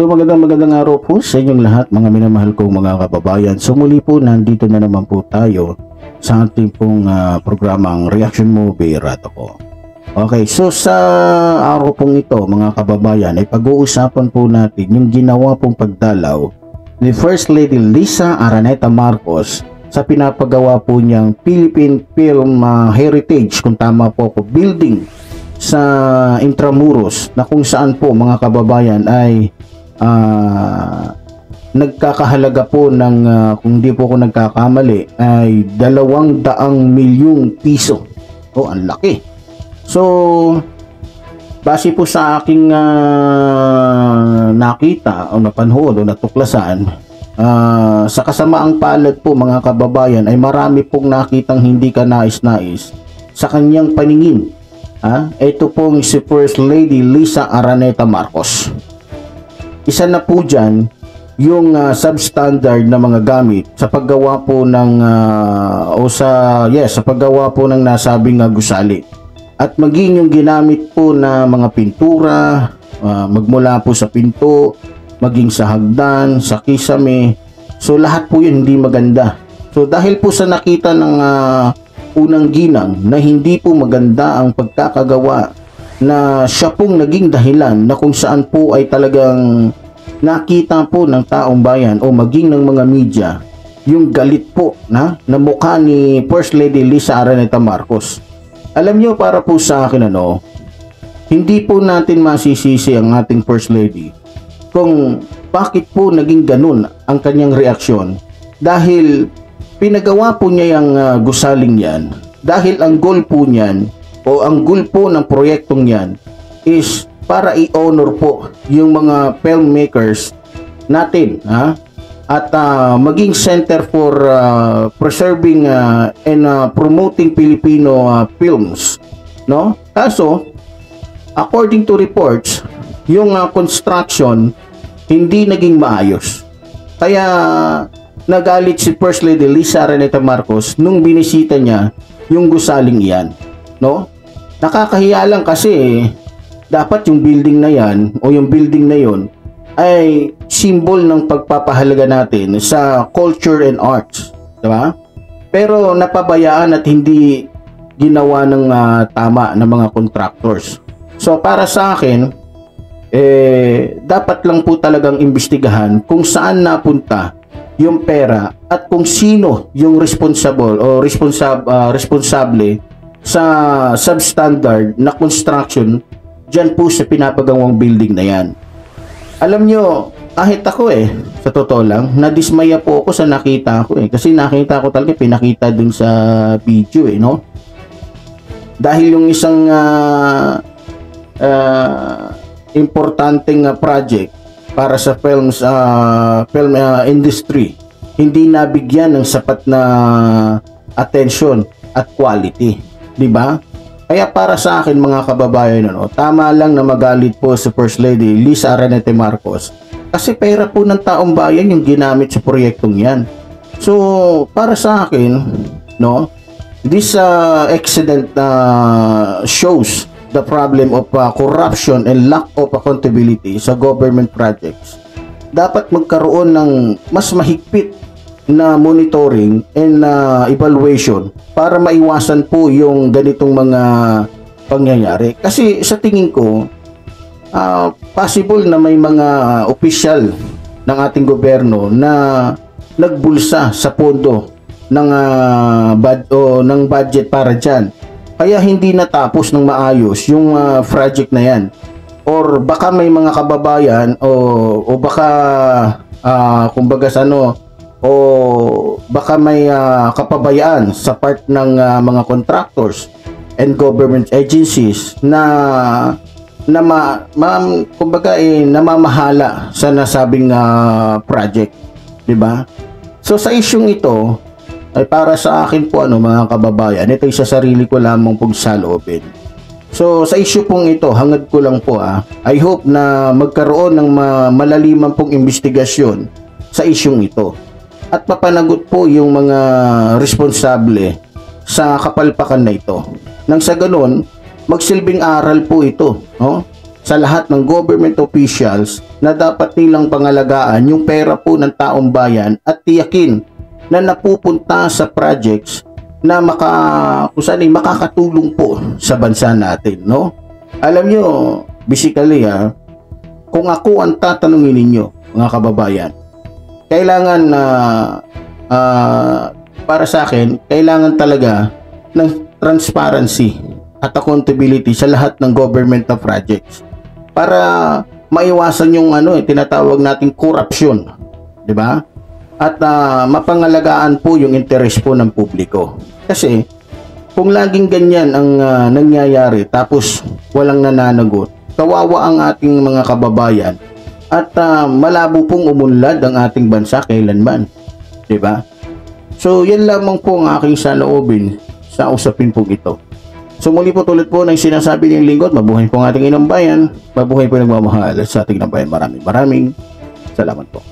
So magandang araw po sa inyong lahat mga minamahal kong mga kababayan. So muli po nandito na naman po tayo sa ating pong programang Reaction Movie Rato ko. Okay, so sa araw pong ito mga kababayan ay pag-uusapan po natin yung ginawa pong pagdalaw ni First Lady Liza Araneta Marcos sa pinapagawa po niyang Philippine Film Heritage, kung tama po ako, building sa Intramuros, na kung saan po mga kababayan ay nagkakahalaga po ng kung di po ako nagkakamali ay 200 milyong piso. Oh, ang laki. So base po sa aking nakita o napanhood o natuklasan, sa kasamaang palad po mga kababayan ay marami pong nakitang hindi ka nais-nais sa kanyang paningin. Ito pong si First Lady Liza Araneta Marcos. Isa na po dyan yung substandard na mga gamit sa paggawa po ng sa paggawa po ng nasabing gusali, at maging yung ginamit po na mga pintura, magmula po sa pinto, maging sa hagdan, sa kisame. So lahat po yun hindi maganda. So dahil po sa nakita ng unang ginang na hindi po maganda ang pagkakagawa, na siya pong naging dahilan na kung saan po ay talagang nakita po ng taong bayan o maging ng mga media yung galit po na mukha ni First Lady Liza Araneta Marcos. Alam nyo, para po sa akin hindi po natin masisisi ang ating First Lady kung bakit po naging ganun ang kanyang reaksyon, dahil pinagawa po niya yung gusaling yan dahil ang goal po niyan o ang goal po ng proyektong yan is para i-honor po yung mga filmmakers natin, at maging center for preserving and promoting Filipino films, no? Kaso according to reports, yung construction hindi naging maayos, kaya nagalit si First Lady Liza Araneta Marcos nung binisita niya yung gusaling iyan, no? Nakakahiya lang kasi dapat yung building na yan o yung building na yon ay symbol ng pagpapahalaga natin sa culture and arts, diba? Pero napabayaan at hindi ginawa ng tama ng mga contractors. So para sa akin, dapat lang po talagang imbestigahan kung saan napunta yung pera at kung sino yung responsable o responsable sa substandard na construction dyan po sa pinapagawang building na yan. Alam nyo, kahit ako sa totoo lang, nadismaya po ako sa nakita ko kasi nakita ko talaga, pinakita dun sa video no? Dahil yung isang importanteng project para sa film industry hindi nabigyan ng sapat na attention at quality, di ba? Kaya para sa akin mga kababayan, tama lang na magalit po si First Lady Liza Araneta Marcos kasi pera po ng taong bayan yung ginamit sa proyektong yan. So para sa akin, this accident shows the problem of corruption and lack of accountability sa government projects. Dapat magkaroon ng mas mahigpit na monitoring and evaluation para maiwasan po yung ganitong mga pangyayari. Kasi sa tingin ko, possible na may mga opisyal ng ating gobyerno na nagbulsa sa pondo ng budget para dyan, kaya hindi natapos ng maayos yung project na yan. Or baka may mga kababayan o baka kumbaga o baka may kapabayaan sa part ng mga contractors and government agencies na kumbaga namamahala sa nasabing project, di ba? So sa isyung ito ay para sa akin po mga kababayan, ito ay sa sarili ko lamang pong saloobin. So sa issue pong ito, hangad ko lang po I hope na magkaroon ng malaliman pong investigasyon sa isyung ito at papanagot po yung mga responsable sa kapalpakan na ito. Nang sa ganun, magsilbing aral po ito, sa lahat ng government officials na dapat nilang pangalagaan yung pera po ng taong bayan at tiyakin na napupunta sa projects na kung saan ay makakatulong po sa bansa natin, no? Alam nyo, basically kung ako ang tatanungin ninyo, mga kababayan, kailangan para sa akin, kailangan talaga ng transparency at accountability sa lahat ng government na projects para maiwasan yung tinatawag nating corruption, di ba? At mapangalagaan po yung interes po ng publiko. Kasi kung laging ganyan ang nangyayari tapos walang nananagot, kawawa ang ating mga kababayan at malabo pong umunlad ang ating bansa kailanman, di ba? So yan lamang po ang aking saloobin sa usapin po ito. So muli po, tulad po ng sinasabi ng lingkod, mabuhay po ang ating inang bayan, mabuhay po nagmamahal sa ating inang bayan. Maraming salamat po.